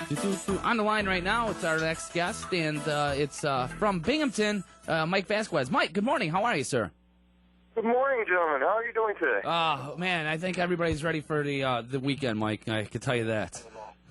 On the line right now, it's our next guest, and it's from Binghamton, Mike Vasquez. Mike, good morning. How are you, sr? Good morning, gentlemen. How are you doing today? Oh, man, I think everybody's ready for the weekend, Mike. I can tell you that.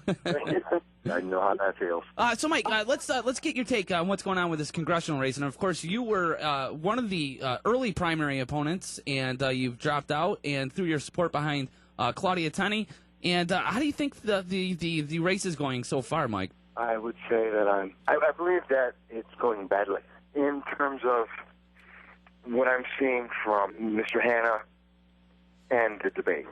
I know how that feels. So, Mike, let's get your take on what's going on with this congressional race. And, of course, you were one of the early primary opponents, and you've dropped out, and threw your support behind Claudia Tenney. And how do you think the race is going so far, Mike? I would say that I believe that it's going badly in terms of what I'm seeing from Mr. Hanna and the debate.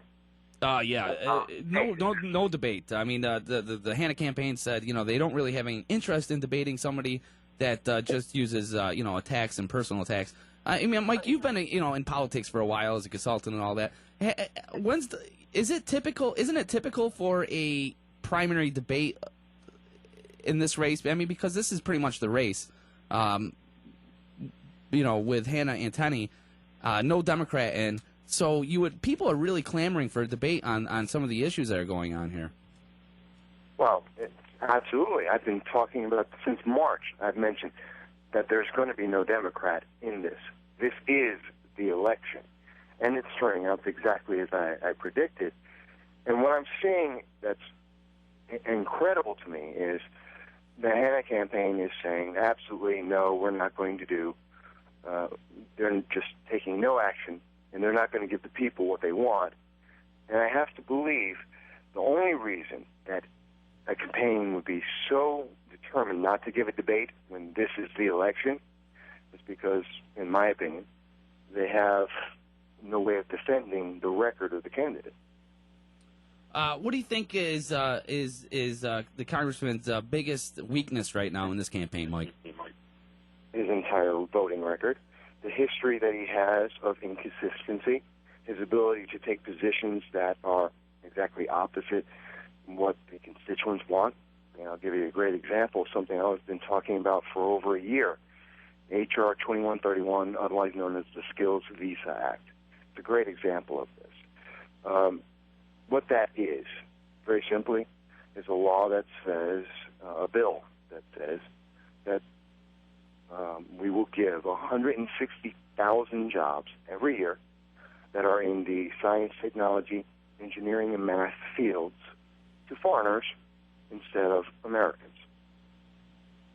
No debate. I mean, the Hanna campaign said, they don't really have any interest in debating somebody that just uses, attacks and personal attacks. I mean, Mike, you've been, in politics for a while as a consultant and all that. Isn't it typical for a primary debate in this race? I mean, because this is pretty much the race, with Hanna and Tenney, no Democrat in. So people are really clamoring for a debate on some of the issues that are going on here. Well, absolutely. I've been talking about since March. I've mentioned that there's going to be no Democrat in this. This is the election. And it's turning out exactly as I predicted. And what I'm seeing that's incredible to me is the Hanna campaign is saying, absolutely no, we're not going to do. They're just taking no action, and they're not going to give the people what they want. And I have to believe the only reason that a campaign would be so determined not to give a debate when this is the election is because, in my opinion, they have no way of defending the record of the candidate. What do you think is the congressman's biggest weakness right now in this campaign, Mike? His entire voting record, the history that he has of inconsistency, his ability to take positions that are exactly opposite what the constituents want. And I'll give you a great example, something I've been talking about for over a year. H.R. 2131, otherwise known as the Skills Visa Act. It's a great example of this. What that is, very simply, is a law that says, a bill that says that we will give 160,000 jobs every year that are in the science, technology, engineering, and math fields to foreigners instead of Americans.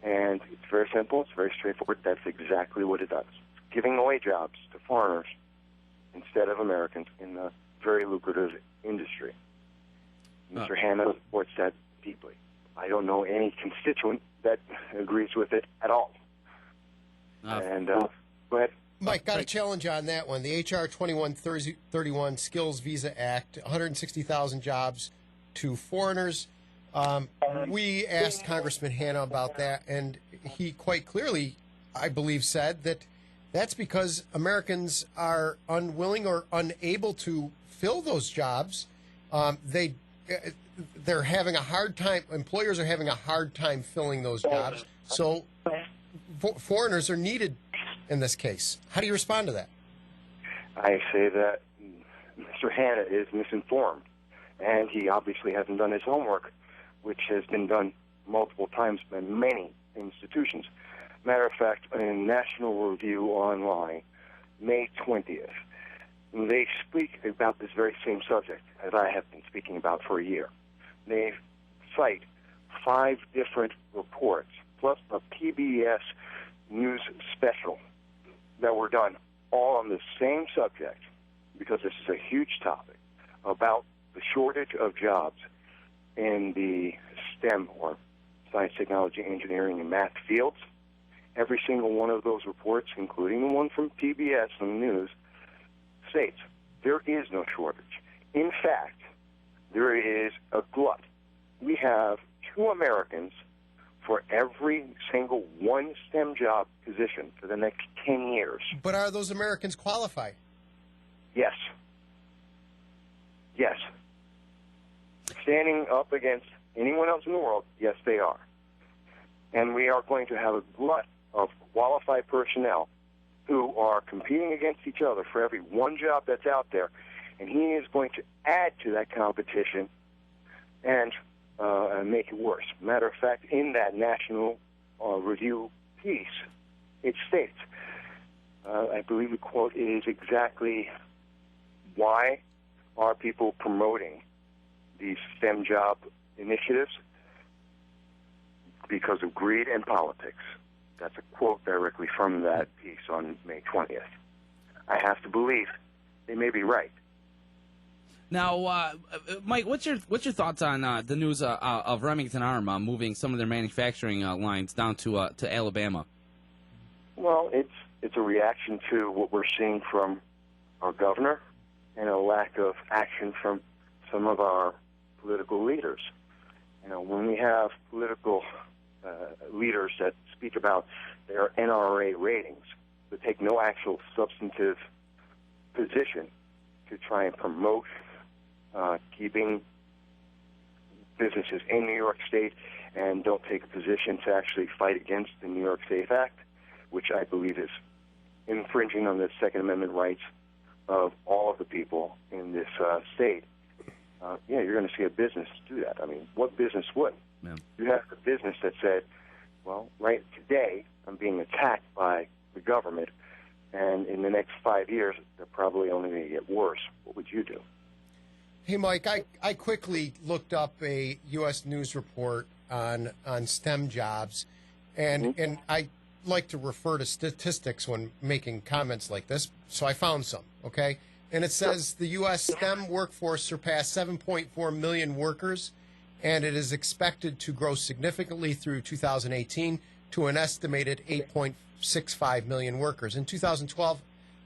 And it's very simple. It's very straightforward. That's exactly what it does. It's giving away jobs to foreigners instead of Americans in a very lucrative industry. Mr. Hanna supports that deeply. I don't know any constituent that agrees with it at all. Go ahead. Mike, got a challenge on that one. The H.R. 2131 Skills Visa Act, 160,000 jobs to foreigners. We asked Congressman Hanna about that, and he quite clearly, I believe, said that that's because Americans are unwilling or unable to fill those jobs. They're having a hard time. Employers are having a hard time filling those jobs. So foreigners are needed in this case. How do you respond to that? I say that Mr. Hanna is misinformed, and he obviously hasn't done his homework, which has been done multiple times by many institutions. Matter of fact, in National Review Online, May 20th, they speak about this very same subject as I have been speaking about for a year. They cite 5 different reports, plus a PBS news special that were done all on the same subject, because this is a huge topic, about the shortage of jobs in the STEM, or science, technology, engineering, and math fields. Every single one of those reports, including the one from PBS on the news, states there is no shortage. In fact, there is a glut. We have 2 Americans for every single one STEM job position for the next 10 years. But are those Americans qualified? Yes. Yes. Standing up against anyone else in the world, yes, they are. And we are going to have a glut of qualified personnel who are competing against each other for every one job that's out there. And he is going to add to that competition and and make it worse. Matter of fact, in that National Review piece, it states, I believe the quote is exactly, why are people promoting these STEM job initiatives? Because of greed and politics. That's a quote directly from that piece on May 20th. I have to believe they may be right. Now, Mike, what's your thoughts on the news of Remington Arm moving some of their manufacturing lines down to Alabama? Well, it's a reaction to what we're seeing from our governor and a lack of action from some of our political leaders. You know, when we have political leaders that speak about their NRA ratings, but take no actual substantive position to try and promote keeping businesses in New York State, and don't take a position to actually fight against the New York Safe Act, which I believe is infringing on the Second Amendment rights of all of the people in this state. You're going to see a business do that. I mean, what business would? Yeah. You have a business that said, well, right today I'm being attacked by the government, and in the next 5 years they're probably only going to get worse. What would you do? Hey, Mike, I quickly looked up a U.S. News report on STEM jobs, and I like to refer to statistics when making comments like this, so I found some, okay? And it says the U.S. STEM workforce surpassed 7.4 million workers, and it is expected to grow significantly through 2018 to an estimated 8.65 million workers. In 2012,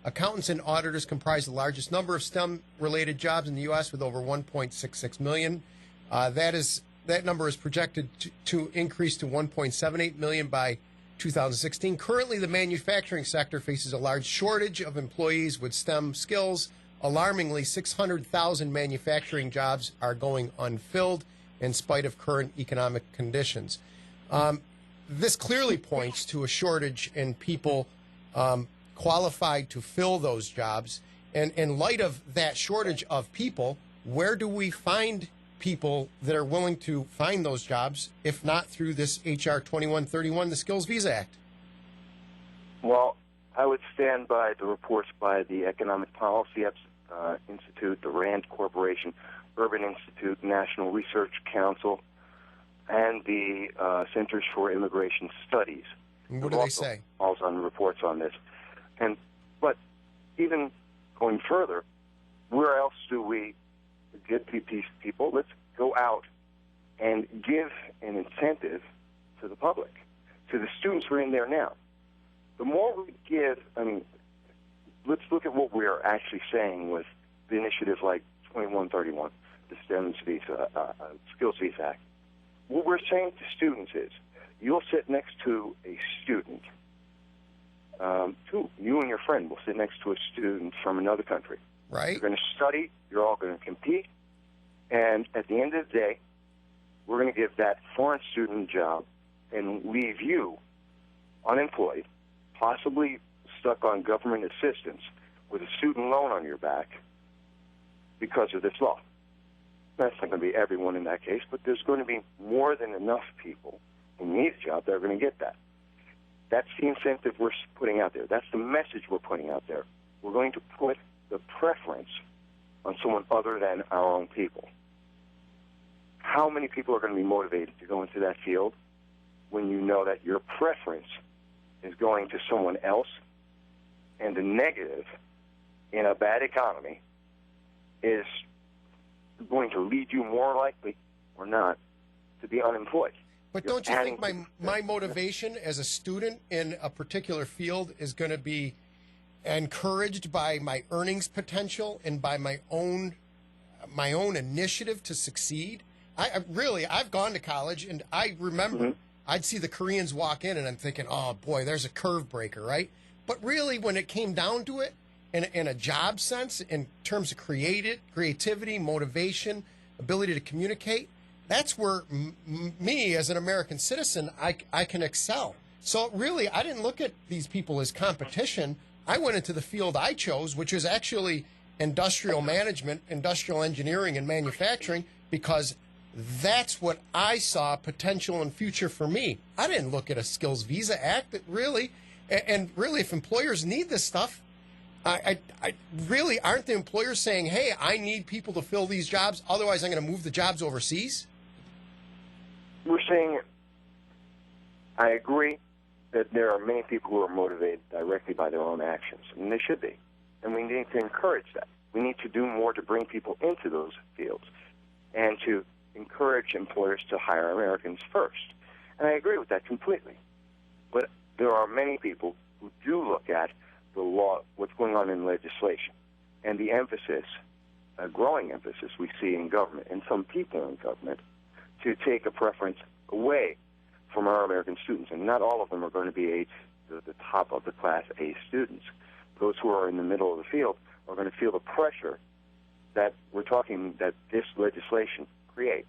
accountants and auditors comprised the largest number of STEM-related jobs in the U.S. with over 1.66 million. That number is projected to increase to 1.78 million by 2016. Currently, the manufacturing sector faces a large shortage of employees with STEM skills. Alarmingly, 600,000 manufacturing jobs are going unfilled in spite of current economic conditions. This clearly points to a shortage in people qualified to fill those jobs. And in light of that shortage of people, where do we find people that are willing to find those jobs, if not through this H.R. 2131, the Skills Visa Act? Well, I would stand by the reports by the Economic Policy Institute, the RAND Corporation, Urban Institute, National Research Council, and the Centers for Immigration Studies. And what do they say? Also on reports on this. But even going further, where else do we get these people? Let's go out and give an incentive to the public, to the students who are in there now. The more we give, let's look at what we're actually saying with the initiatives like 2131, the STEM Skills Visa Act. What we're saying to students is, you'll sit next to a student, you and your friend will sit next to a student from another country. Right. You're going to study, you're all going to compete, and at the end of the day, we're going to give that foreign student a job and leave you unemployed, possibly stuck on government assistance with a student loan on your back because of this law. That's not going to be everyone in that case, but there's going to be more than enough people who need a job that are going to get that. That's the incentive we're putting out there. That's the message we're putting out there. We're going to put the preference on someone other than our own people. How many people are going to be motivated to go into that field when you know that your preference is going to someone else, and the negative in a bad economy is going to lead you more likely or not to be unemployed? But don't you think my motivation as a student in a particular field is going to be encouraged by my earnings potential and by my own initiative to succeed? I've gone to college, and I remember I'd see the Koreans walk in, and I'm thinking, oh boy, there's a curve breaker, right? But really, when it came down to it, in a job sense, in terms of creativity, motivation, ability to communicate, that's where me as an American citizen, I can excel. So really, I didn't look at these people as competition. I went into the field I chose, which is actually industrial management, industrial engineering, and manufacturing, because That's what I saw potential and future for me. I didn't look at a Skills Visa Act, really. And really, if employers need this stuff, I really, aren't the employers saying, hey, I need people to fill these jobs, otherwise I'm going to move the jobs overseas? We're saying, I agree that there are many people who are motivated directly by their own actions, and they should be. And we need to encourage that. We need to do more to bring people into those fields and to encourage employers to hire Americans first. And I agree with that completely. But there are many people who do look at the law, what's going on in legislation, and the emphasis, a growing emphasis we see in government, and some people in government, to take a preference away from our American students. And not all of them are going to be the top of the class A students. Those who are in the middle of the field are going to feel the pressure that we're talking that this legislation creates.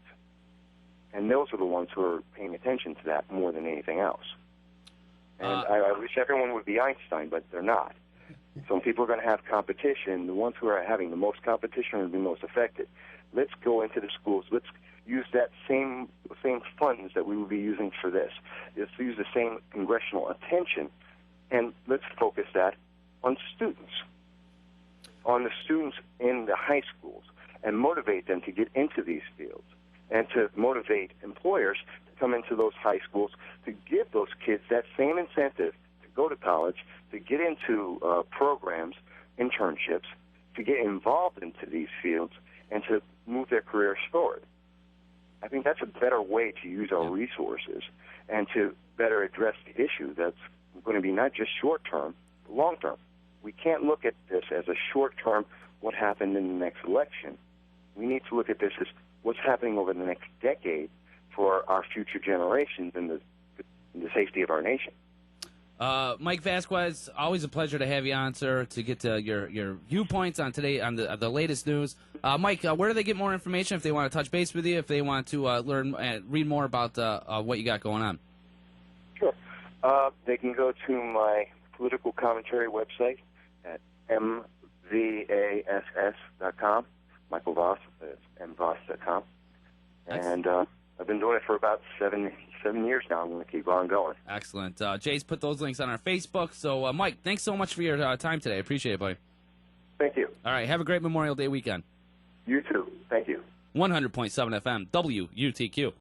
And those are the ones who are paying attention to that more than anything else. And I wish everyone would be Einstein, but they're not. Some people are going to have competition. The ones who are having the most competition will be most affected. Let's go into the schools. Let's use that same funds that we will be using for this. Let's use the same congressional attention, and let's focus that on students, on the students in the high schools, and motivate them to get into these fields, and to motivate employers to come into those high schools to give those kids that same incentive to go to college, to get into programs, internships, to get involved into these fields, and to move their careers forward. I think that's a better way to use our resources and to better address the issue that's going to be not just short-term, but long-term. We can't look at this as a short-term, what happened in the next election. We need to look at this as what's happening over the next decade for our future generations and the safety of our nation. Mike Vasquez, always a pleasure to have you on, sir, to get to your viewpoints on today on the latest news. Mike, where do they get more information if they want to touch base with you, if they want to learn and read more about what you got going on? Sure. They can go to my political commentary website at mvass.com. Michael Vass, it's mvass.com. And I've been doing it for about seven years now. I'm going to keep on going. Excellent. Jay's put those links on our Facebook. So, Mike, thanks so much for your time today. I appreciate it, buddy. Thank you. All right. Have a great Memorial Day weekend. You too. Thank you. 100.7 FM, WUTQ.